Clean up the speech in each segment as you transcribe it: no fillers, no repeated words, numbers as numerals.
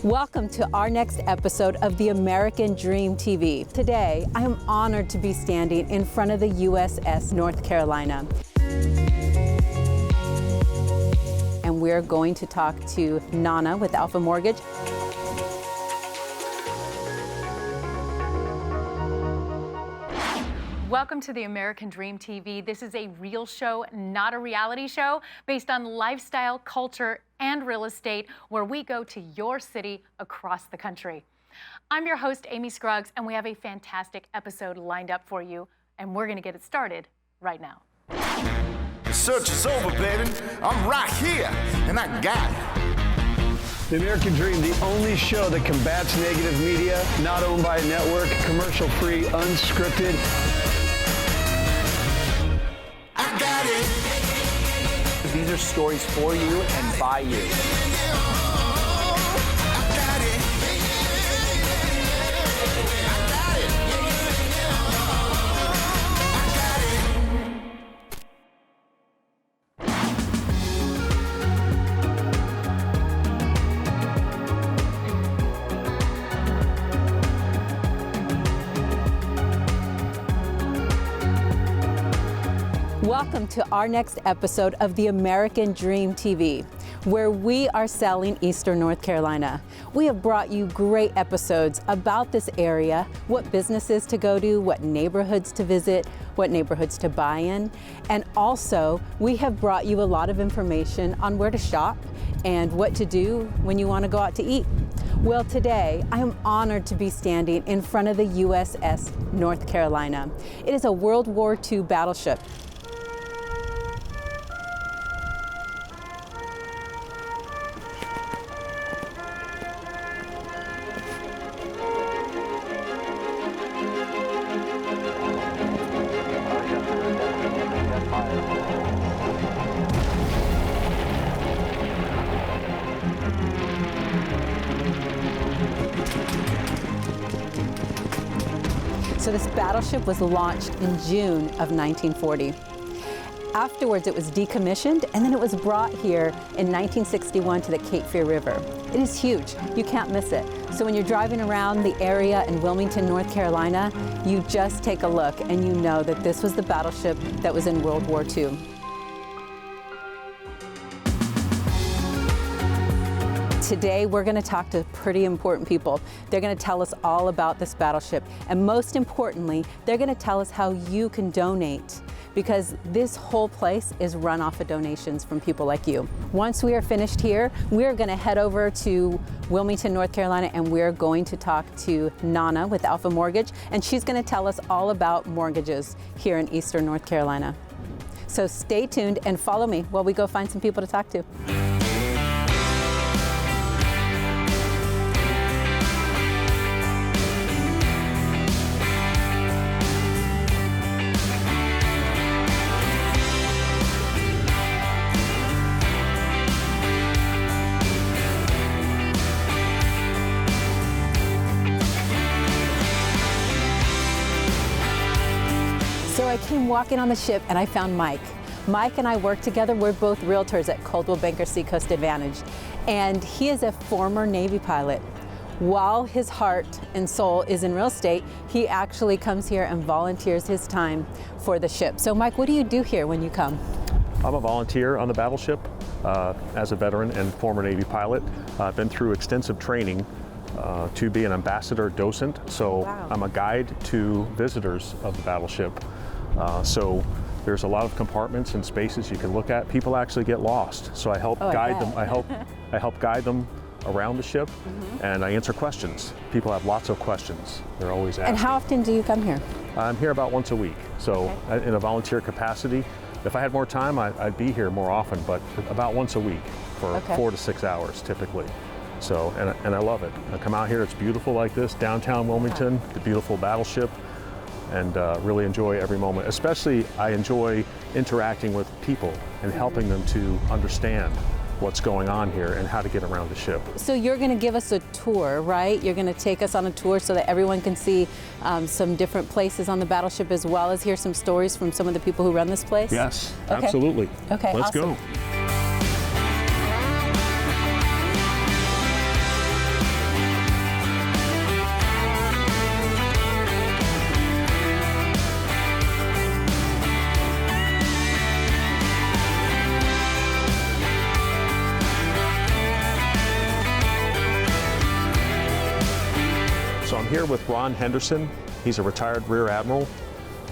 Welcome to our next episode of the American Dream TV. Today, I am honored to be standing in front of the USS North Carolina. And we're going to talk to Nana with Alpha Mortgage. Welcome to the American Dream TV. This is a real show, not a reality show, based on lifestyle, culture, and real estate, where we go to your city across the country. I'm your host, Amy Scruggs, and we have a fantastic episode lined up for you, and we're going to get it started right now. The search is over, baby. I'm right here, and I got it. The American Dream, the only show that combats negative media, not owned by a network, commercial-free, unscripted. I got it. These are stories for you and by you. Welcome to our next episode of the American Dream TV, where we are selling Eastern North Carolina. We have brought you great episodes about this area, what businesses to go to, what neighborhoods to visit, what neighborhoods to buy in, and also we have brought you a lot of information on where to shop and what to do when you want to go out to eat. Well, today I am honored to be standing in front of the USS North Carolina. It is a World War II battleship. So this battleship was launched in June of 1940. Afterwards, it was decommissioned, and then it was brought here in 1961 to the Cape Fear River. It is huge. You can't miss it. So when you're driving around the area in Wilmington, North Carolina, you just take a look and you know that this was the battleship that was in World War II. Today, we're going to talk to pretty important people. They're going to tell us all about this battleship. And most importantly, they're going to tell us how you can donate, because this whole place is run off of donations from people like you. Once we are finished here, we're going to head over to Wilmington, North Carolina, and we're going to talk to Nana with Alpha Mortgage, and she's going to tell us all about mortgages here in Eastern North Carolina. So stay tuned and follow me while we go find some people to talk to. So I came walking on the ship and I found Mike. Mike and I work together. We're both realtors at Coldwell Banker Seacoast Advantage. And he is a former Navy pilot. While his heart and soul is in real estate, he actually comes here and volunteers his time for the ship. So Mike, what do you do here when you come? I'm a volunteer on the battleship as a veteran and former Navy pilot. I've been through extensive training to be an ambassador docent. So wow. I'm a guide to visitors of the battleship. So there's a lot of compartments and spaces you can look at. People actually get lost. So I help guide them. I help guide them around the ship, and I answer questions. People have lots of questions. They're always asking. And how often do you come here? I'm here about once a week. So in a volunteer capacity. If I had more time, I'd be here more often, but about once a week for 4 to 6 hours typically. So, and I love it. I come out here, it's beautiful like this, downtown Wilmington, the beautiful battleship, and really enjoy every moment. Especially, I enjoy interacting with people and helping them to understand what's going on here and how to get around the ship. So you're going to give us a tour, right? You're going to take us on a tour so that everyone can see some different places on the battleship, as well as hear some stories from some of the people who run this place? Yes, absolutely. Okay, let's awesome. go. I'm here with Ron Henderson. He's a retired Rear Admiral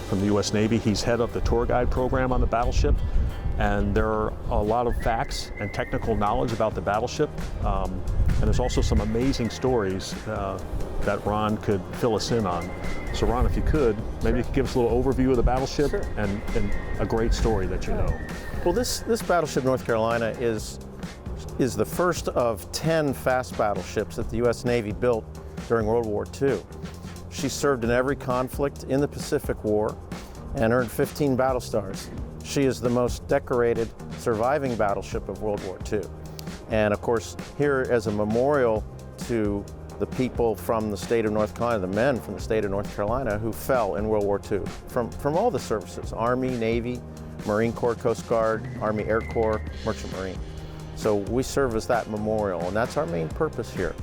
from the U.S. Navy. He's head of the tour guide program on the battleship. And there are a lot of facts and technical knowledge about the battleship. And there's also some amazing stories that Ron could fill us in on. So Ron, if you could, maybe you could give us a little overview of the battleship and a great story that you know. Well, this battleship North Carolina is the first of 10 fast battleships that the U.S. Navy built during World War II. She served in every conflict in the Pacific War and earned 15 battle stars. She is the most decorated surviving battleship of World War II. And of course, here as a memorial to the people from the state of North Carolina, the men from the state of North Carolina who fell in World War II, from all the services, Army, Navy, Marine Corps, Coast Guard, Army Air Corps, Merchant Marine. So we serve as that memorial, and that's our main purpose here.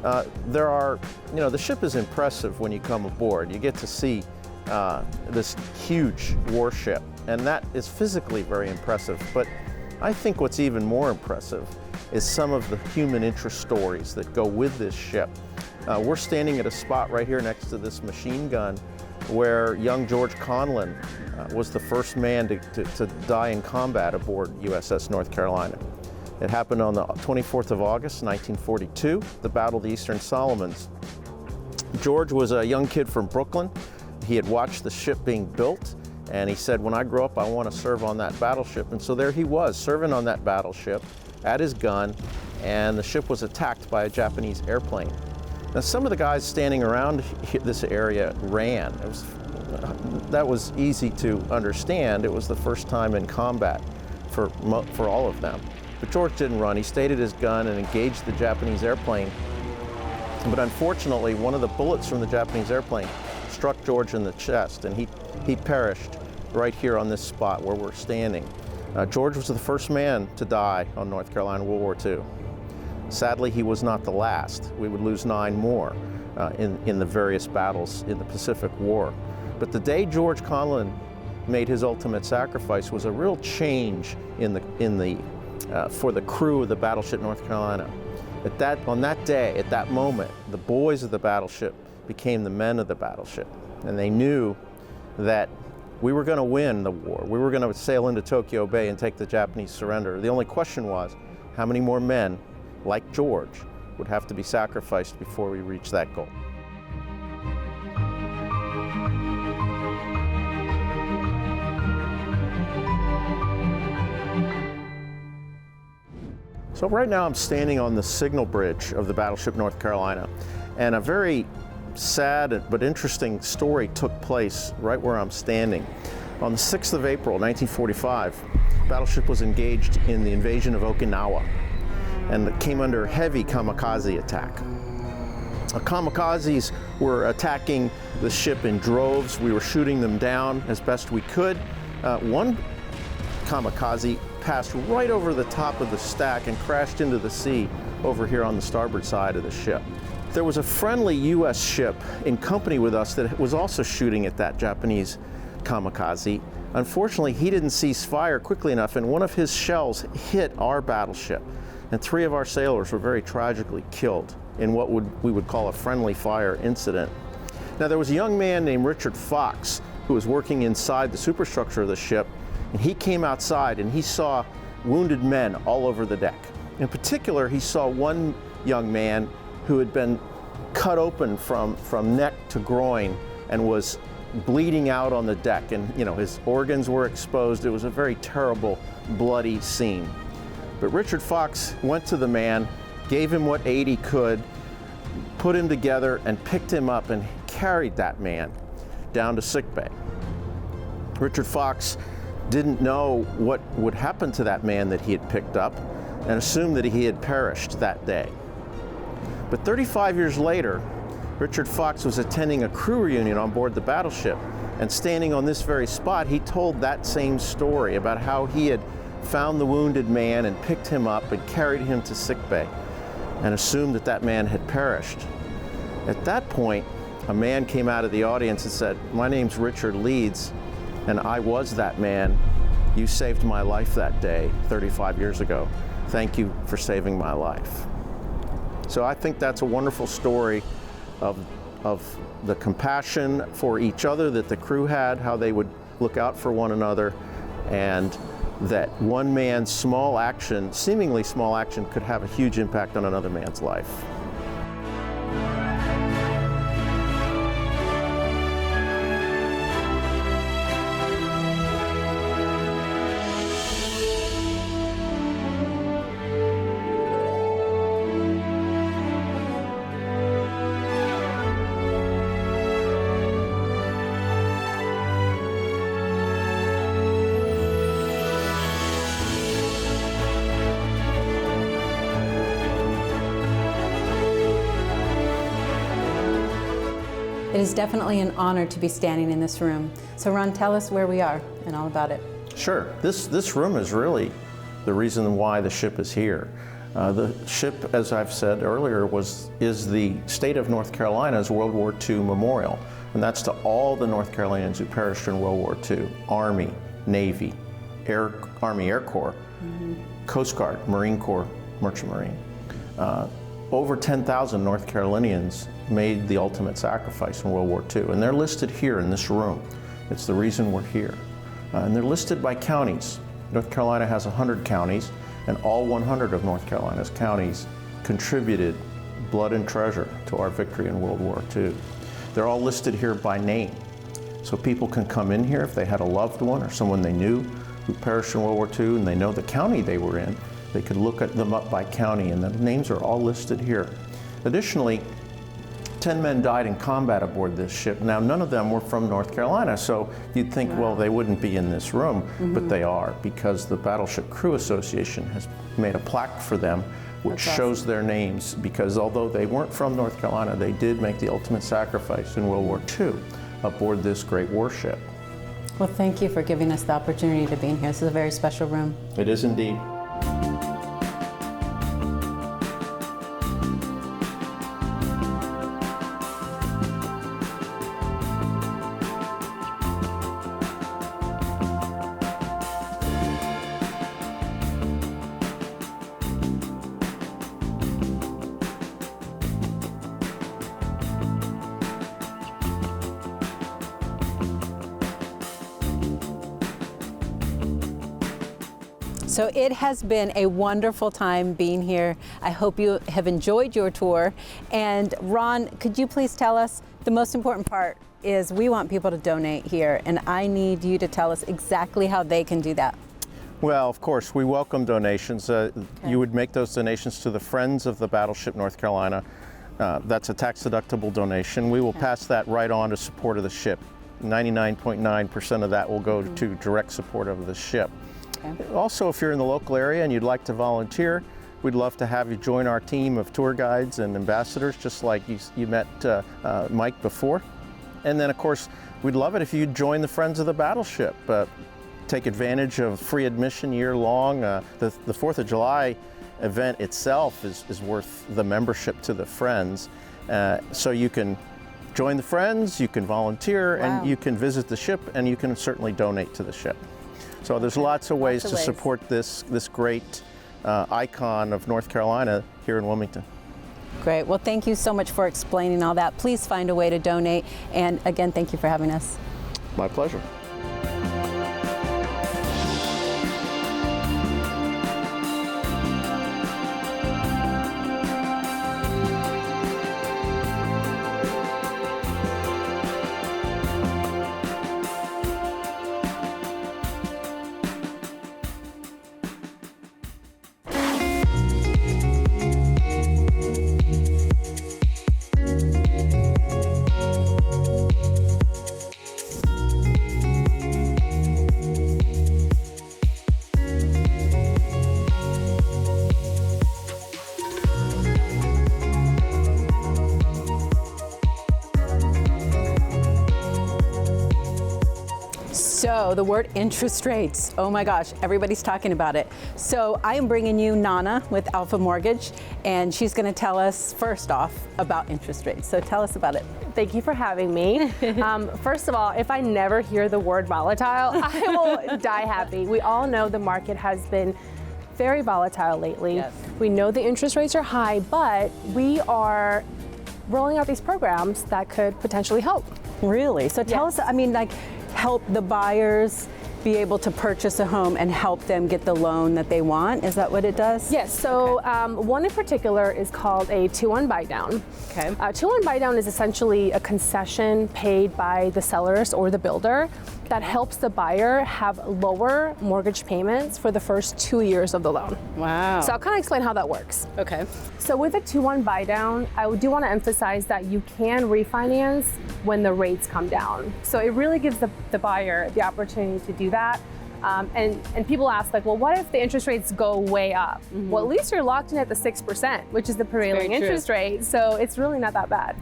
The ship is impressive when you come aboard. You get to see this huge warship, and that is physically very impressive. But I think what's even more impressive is some of the human interest stories that go with this ship. We're standing at a spot right here next to this machine gun where young George Conlon was the first man to die in combat aboard USS North Carolina. It happened on the 24th of August, 1942, the Battle of the Eastern Solomons. George was a young kid from Brooklyn. He had watched the ship being built, and he said, when I grow up, I want to serve on that battleship. And so there he was, serving on that battleship at his gun, and the ship was attacked by a Japanese airplane. Now, some of the guys standing around this area ran. That was easy to understand. It was the first time in combat for all of them. But George didn't run. He stayed at his gun and engaged the Japanese airplane. But unfortunately, one of the bullets from the Japanese airplane struck George in the chest, and he perished right here on this spot where we're standing. George was the first man to die on North Carolina World War II. Sadly, he was not the last. We would lose 9 more in the various battles in the Pacific War. But the day George Conlon made his ultimate sacrifice was a real change for the crew of the battleship North Carolina. On that day, at that moment, the boys of the battleship became the men of the battleship. And they knew that we were going to win the war. We were going to sail into Tokyo Bay and take the Japanese surrender. The only question was, how many more men, like George, would have to be sacrificed before we reach that goal? So right now I'm standing on the signal bridge of the battleship North Carolina, and a very sad but interesting story took place right where I'm standing. On the 6th of April, 1945, the battleship was engaged in the invasion of Okinawa, and it came under heavy kamikaze attack. The kamikazes were attacking the ship in droves. We were shooting them down as best we could. One kamikaze passed right over the top of the stack and crashed into the sea over here on the starboard side of the ship. There was a friendly U.S. ship in company with us that was also shooting at that Japanese kamikaze. Unfortunately, he didn't cease fire quickly enough, and one of his shells hit our battleship, and 3 of our sailors were very tragically killed in what we would call a friendly fire incident. Now, there was a young man named Richard Fox who was working inside the superstructure of the ship, and he came outside and he saw wounded men all over the deck. In particular, he saw one young man who had been cut open from neck to groin and was bleeding out on the deck, and his organs were exposed. It was a very terrible, bloody scene. But Richard Fox went to the man, gave him what aid he could, put him together, and picked him up and carried that man down to sickbay. Richard Fox didn't know what would happen to that man that he had picked up and assumed that he had perished that day. But 35 years later, Richard Fox was attending a crew reunion on board the battleship, and standing on this very spot, he told that same story about how he had found the wounded man and picked him up and carried him to sickbay and assumed that that man had perished. At that point, a man came out of the audience and said, "My name's Richard Leeds, and I was that man. You saved my life that day 35 years ago. Thank you for saving my life." So I think that's a wonderful story of of the compassion for each other that the crew had, how they would look out for one another, and that one man's small action, seemingly small action, could have a huge impact on another man's life. It is definitely an honor to be standing in this room. So Ron, tell us where we are and all about it. Sure. This room is really the reason why the ship is here. The ship, as I've said earlier, is the state of North Carolina's World War II memorial. And that's to all the North Carolinians who perished in World War II. Army, Navy, Army Air Corps, Coast Guard, Marine Corps, Merchant Marine. Over 10,000 North Carolinians made the ultimate sacrifice in World War II, and they're listed here in this room. It's the reason we're here. And they're listed by counties. North Carolina has 100 counties, and all 100 of North Carolina's counties contributed blood and treasure to our victory in World War II. They're all listed here by name. So people can come in here if they had a loved one or someone they knew who perished in World War II and they know the county they were in. They could look at them up by county, and the names are all listed here. Additionally, 10 men died in combat aboard this ship. Now, none of them were from North Carolina, so you'd think, well, they wouldn't be in this room, but they are, because the Battleship Crew Association has made a plaque for them, which shows their names, because although they weren't from North Carolina, they did make the ultimate sacrifice in World War II aboard this great warship. Well, thank you for giving us the opportunity to be in here. This is a very special room. It is indeed. So it has been a wonderful time being here. I hope you have enjoyed your tour. And Ron, could you please tell us, the most important part is we want people to donate here, and I need you to tell us exactly how they can do that. Well, of course, we welcome donations. You would make those donations to the Friends of the Battleship North Carolina. That's a tax-deductible donation. We will pass that right on to support of the ship. 99.9% of that will go to direct support of the ship. Also, if you're in the local area and you'd like to volunteer, we'd love to have you join our team of tour guides and ambassadors, just like you met Mike before. And then, of course, we'd love it if you'd join the Friends of the Battleship. Take advantage of free admission year-long. The 4th of July event itself is worth the membership to the Friends. So you can join the Friends, you can volunteer, and you can visit the ship, and you can certainly donate to the ship. So there's lots of ways to support this great icon of North Carolina here in Wilmington. Great. Well, thank you so much for explaining all that. Please find a way to donate. And again, thank you for having us. My pleasure. So the word interest rates, oh my gosh, everybody's talking about it. So I am bringing you Nana with Alpha Mortgage, and she's going to tell us first off about interest rates. So tell us about it. Thank you for having me. First of all, if I never hear the word volatile, I will die happy. We all know the market has been very volatile lately. Yes. We know the interest rates are high, but we are rolling out these programs that could potentially help. Really? So tell us, I mean, like, help the buyers be able to purchase a home and help them get the loan that they want? Is that what it does? Yes, so one in particular is called a 2-1 buy down. Okay. 2-1 buy down is essentially a concession paid by the sellers or the builder that helps the buyer have lower mortgage payments for the first 2 years of the loan. Wow. So I'll kind of explain how that works. Okay. So with a 2-1 buy down, I do want to emphasize that you can refinance when the rates come down. So it really gives the buyer the opportunity to do that. And people ask, like, well, what if the interest rates go way up? Mm-hmm. Well, at least you're locked in at the 6%, which is the prevailing interest rate. So it's really not that bad.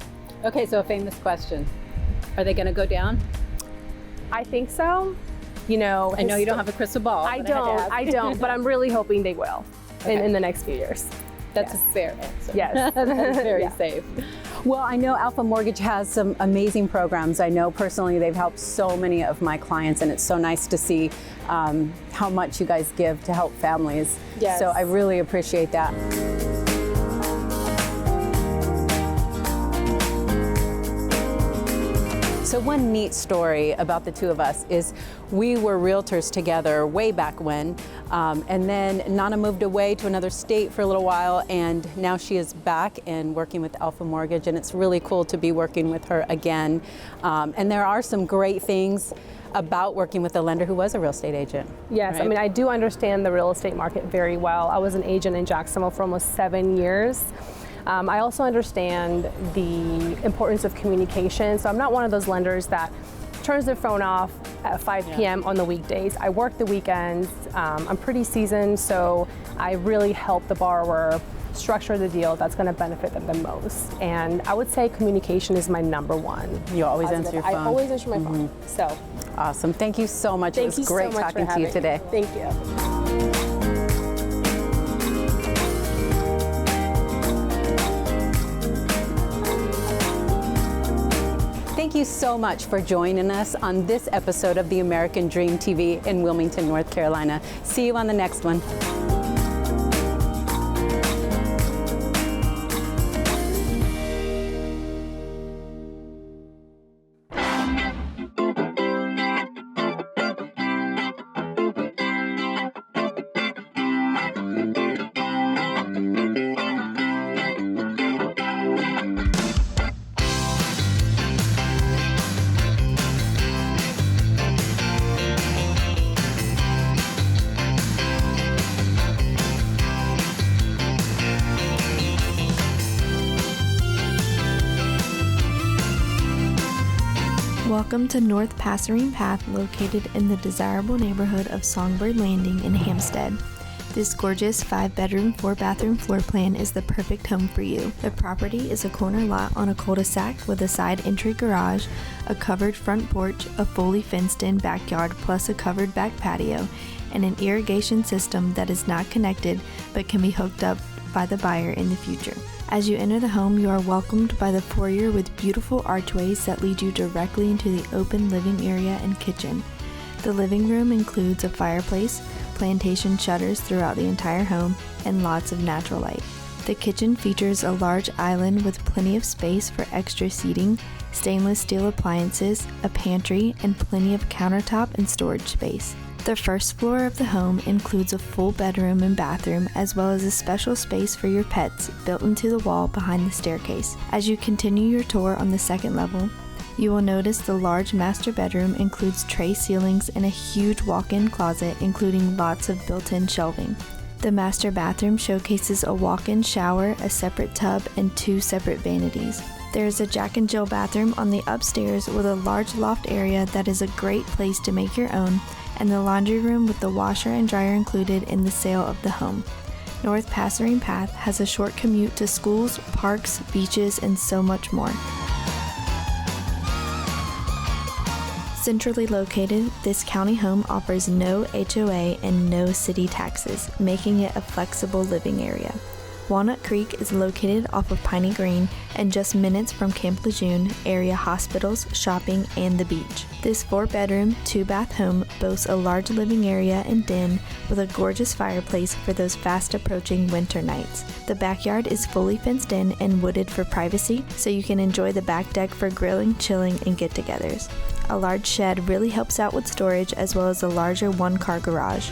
Okay, so a famous question. Are they going to go down? I think so. You know, I know you don't have a crystal ball. I don't, but I'm really hoping they will in the next few years. That's a fair answer. Yes. That's very safe. Well, I know Alpha Mortgage has some amazing programs. I know personally they've helped so many of my clients, and it's so nice to see how much you guys give to help families. Yes. So I really appreciate that. So one neat story about the two of us is we were realtors together way back when, and then Nana moved away to another state for a little while, and now she is back and working with Alpha Mortgage, and it's really cool to be working with her again. And there are some great things about working with a lender who was a real estate agent. Yes, right? I mean, I do understand the real estate market very well. I was an agent in Jacksonville for almost 7 years. I also understand the importance of communication. So I'm not one of those lenders that turns their phone off at 5 p.m. on the weekdays. I work the weekends. I'm pretty seasoned, so I really help the borrower structure the deal that's going to benefit them the most. And I would say communication is my number one. You always answer your phone. I always answer my phone. So awesome. Thank you so much. It was great talking to you today. Thank you. Thank you so much for joining us on this episode of the American Dream TV in Wilmington, North Carolina. See you on the next one. Welcome to North Passerine Path, located in the desirable neighborhood of Songbird Landing in Hampstead. This gorgeous 5-bedroom, 4-bathroom floor plan is the perfect home for you. The property is a corner lot on a cul-de-sac with a side entry garage, a covered front porch, a fully fenced-in backyard plus a covered back patio, and an irrigation system that is not connected but can be hooked up by the buyer in the future. As you enter the home, you are welcomed by the foyer with beautiful archways that lead you directly into the open living area and kitchen. The living room includes a fireplace, plantation shutters throughout the entire home, and lots of natural light. The kitchen features a large island with plenty of space for extra seating, stainless steel appliances, a pantry, and plenty of countertop and storage space. The first floor of the home includes a full bedroom and bathroom, as well as a special space for your pets built into the wall behind the staircase. As you continue your tour on the second level, you will notice the large master bedroom includes tray ceilings and a huge walk-in closet, including lots of built-in shelving. The master bathroom showcases a walk-in shower, a separate tub, and 2 separate vanities. There is a Jack and Jill bathroom on the upstairs with a large loft area that is a great place to make your own, and the laundry room with the washer and dryer included in the sale of the home. North Passerine Path has a short commute to schools, parks, beaches, and so much more. Centrally located, this county home offers no HOA and no city taxes, making it a flexible living area. Walnut Creek is located off of Piney Green and just minutes from Camp Lejeune, area hospitals, shopping, and the beach. This 4-bedroom, 2-bath home boasts a large living area and den with a gorgeous fireplace for those fast-approaching winter nights. The backyard is fully fenced in and wooded for privacy, so you can enjoy the back deck for grilling, chilling, and get-togethers. A large shed really helps out with storage, as well as a larger 1-car garage.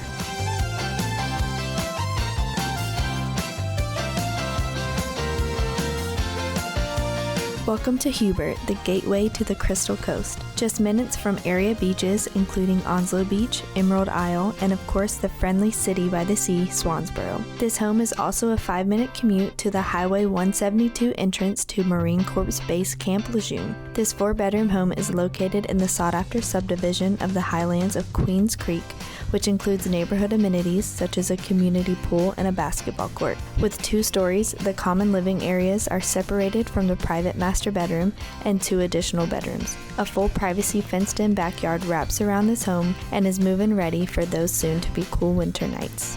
Welcome to Hubert, the gateway to the Crystal Coast. Just minutes from area beaches including Onslow Beach, Emerald Isle, and of course the friendly city by the sea, Swansboro. This home is also a 5-minute commute to the Highway 172 entrance to Marine Corps Base Camp Lejeune. This 4-bedroom home is located in the sought-after subdivision of the Highlands of Queens Creek, which includes neighborhood amenities such as a community pool and a basketball court. With 2 stories, the common living areas are separated from the private master bedroom and 2 additional bedrooms. A full privacy fenced-in backyard wraps around this home and is move-in ready for those soon to be cool winter nights.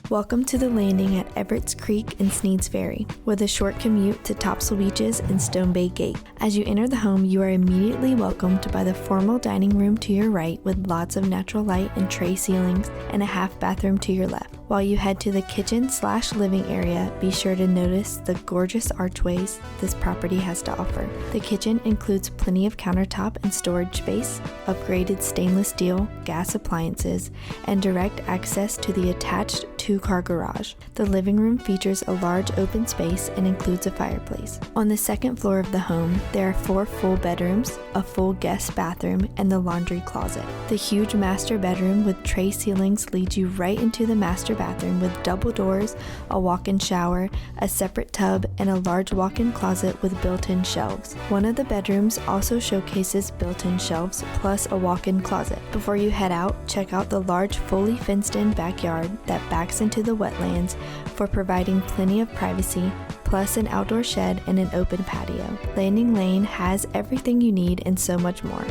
Welcome to the landing at Everett's Creek and Sneads Ferry, with a short commute to Topsail Beaches and Stone Bay Gate. As you enter the home, you are immediately welcomed by the formal dining room to your right with lots of natural light and tray ceilings and a half bathroom to your left. While you head to the kitchen/living area, be sure to notice the gorgeous archways this property has to offer. The kitchen includes plenty of countertop and storage space, upgraded stainless steel, gas appliances, and direct access to the attached 2-car garage. The living room features a large open space and includes a fireplace. On the second floor of the home, there are 4 full bedrooms, a full guest bathroom, and the laundry closet. The huge master bedroom with tray ceilings leads you right into the master bathroom with double doors, a walk-in shower, a separate tub, and a large walk-in closet with built-in shelves. One of the bedrooms also showcases built-in shelves plus a walk-in closet. Before you head out, check out the large fully fenced-in backyard that backs into the wetlands for providing plenty of privacy, plus an outdoor shed and an open patio. Landing Lane has everything you need and so much more.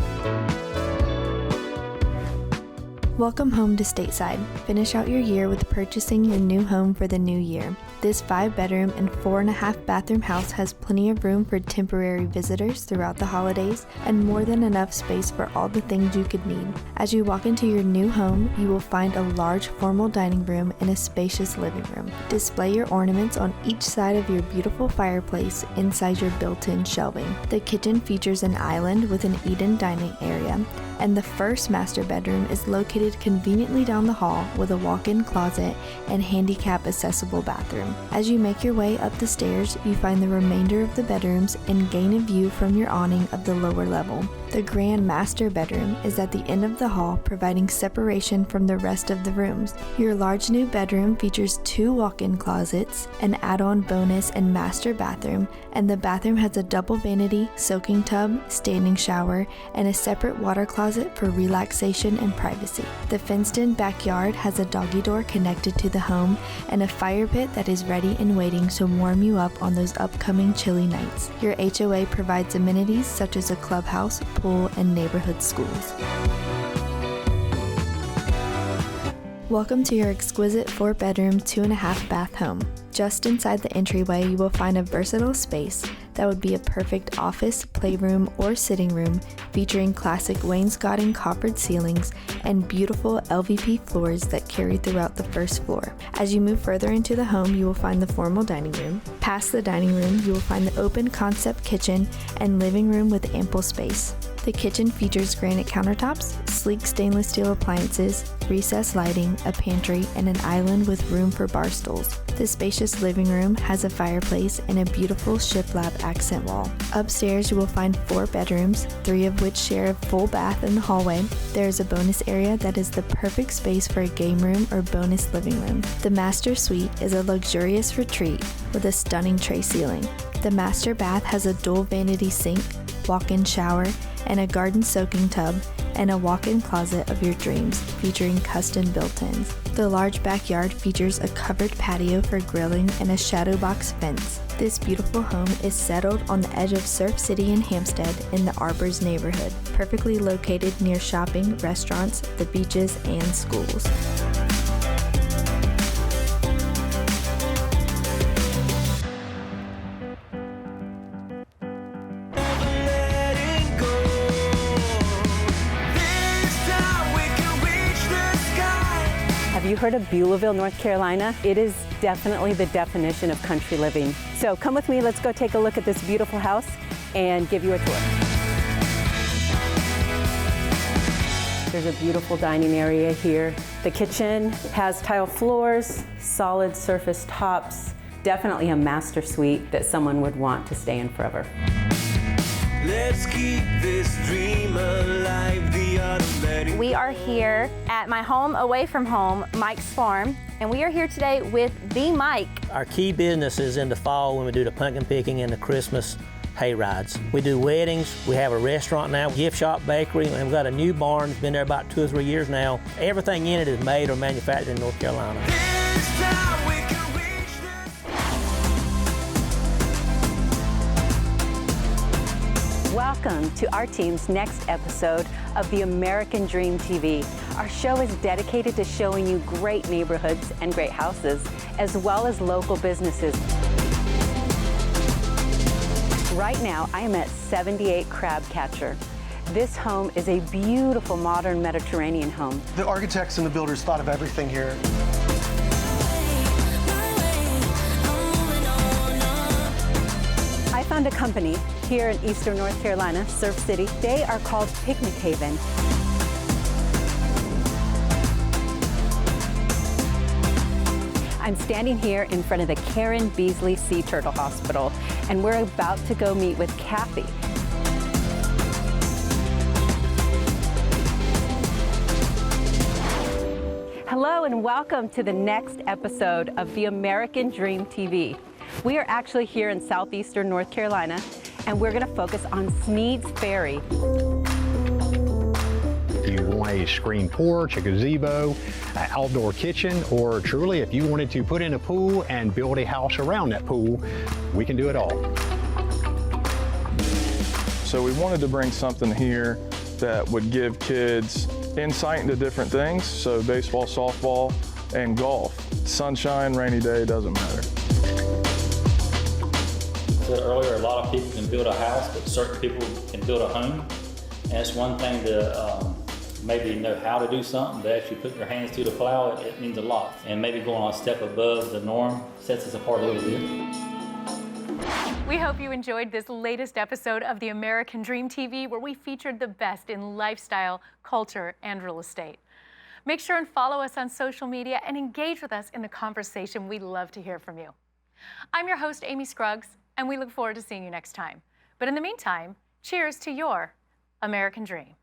Welcome home to Stateside. Finish out your year with purchasing your new home for the new year. This 5-bedroom and 4.5-bathroom house has plenty of room for temporary visitors throughout the holidays and more than enough space for all the things you could need. As you walk into your new home, you will find a large formal dining room and a spacious living room. Display your ornaments on each side of your beautiful fireplace inside your built-in shelving. The kitchen features an island with an eat-in dining area, and the first master bedroom is located conveniently down the hall with a walk-in closet and handicap accessible bathroom. As you make your way up the stairs, you find the remainder of the bedrooms and gain a view from your awning of the lower level. The grand master bedroom is at the end of the hall, providing separation from the rest of the rooms. Your large new bedroom features 2 walk-in closets, an add-on bonus and master bathroom, and the bathroom has a double vanity, soaking tub, standing shower, and a separate water closet for relaxation and privacy. The fenced-in backyard has a doggy door connected to the home and a fire pit that is ready and waiting to warm you up on those upcoming chilly nights. Your HOA provides amenities such as a clubhouse, pool, and neighborhood schools. Welcome to your exquisite 4-bedroom, 2.5-bath home. Just inside the entryway, you will find a versatile space that would be a perfect office, playroom, or sitting room, featuring classic wainscoting coppered ceilings and beautiful LVP floors that carry throughout the first floor. As you move further into the home, you will find the formal dining room. Past the dining room, you will find the open concept kitchen and living room with ample space. The kitchen features granite countertops, sleek stainless steel appliances, recessed lighting, a pantry, and an island with room for bar stools. The spacious living room has a fireplace and a beautiful shiplap accent wall. Upstairs, you will find 4 bedrooms, 3 of which share a full bath in the hallway. There is a bonus area that is the perfect space for a game room or bonus living room. The master suite is a luxurious retreat with a stunning tray ceiling. The master bath has a dual vanity sink, walk-in shower, and a garden soaking tub, and a walk-in closet of your dreams featuring custom built-ins. The large backyard features a covered patio for grilling and a shadow box fence. This beautiful home is settled on the edge of Surf City in Hampstead in the Arbors neighborhood, perfectly located near shopping, restaurants, the beaches, and schools. Have you heard of Beulaville, North Carolina? It is definitely the definition of country living. So come with me, let's go take a look at this beautiful house and give you a tour. There's a beautiful dining area here. The kitchen has tile floors, solid surface tops, definitely a master suite that someone would want to stay in forever. Let's keep this dream alive, the automatic. We are here at my home away from home, Mike's Farm, and we are here today with the Mike. Our key business is in the fall when we do the pumpkin picking and the Christmas hay rides. We do weddings, we have a restaurant now, gift shop, bakery, and we've got a new barn. It's been there about 2 or 3 years now. Everything in it is made or manufactured in North Carolina. This time we can reach this. Welcome to our team's next episode of the American Dream TV. Our show is dedicated to showing you great neighborhoods and great houses, as well as local businesses. Right now, I am at 78 Crabcatcher. This home is a beautiful modern Mediterranean home. The architects and the builders thought of everything here. I found a company here in eastern North Carolina, Surf City. They are called Picnic Haven. I'm standing here in front of the Karen Beasley Sea Turtle Hospital, and we're about to go meet with Kathy. Hello and welcome to the next episode of the American Dream TV. We are actually here in southeastern North Carolina, and we're going to focus on Smead's Ferry. If you want a screened porch, a gazebo, an outdoor kitchen, or truly if you wanted to put in a pool and build a house around that pool, we can do it all. So we wanted to bring something here that would give kids insight into different things, so baseball, softball, and golf. Sunshine, rainy day, doesn't matter. I said earlier, a lot of people can build a house, but certain people can build a home. And it's one thing to maybe know how to do something, but actually put your hands to the plow, it means a lot. And maybe going a step above the norm sets us apart a little bit. We hope you enjoyed this latest episode of the American Dream TV, where we featured the best in lifestyle, culture, and real estate. Make sure and follow us on social media and engage with us in the conversation. We'd love to hear from you. I'm your host, Amy Scruggs, and we look forward to seeing you next time. But in the meantime, cheers to your American Dream.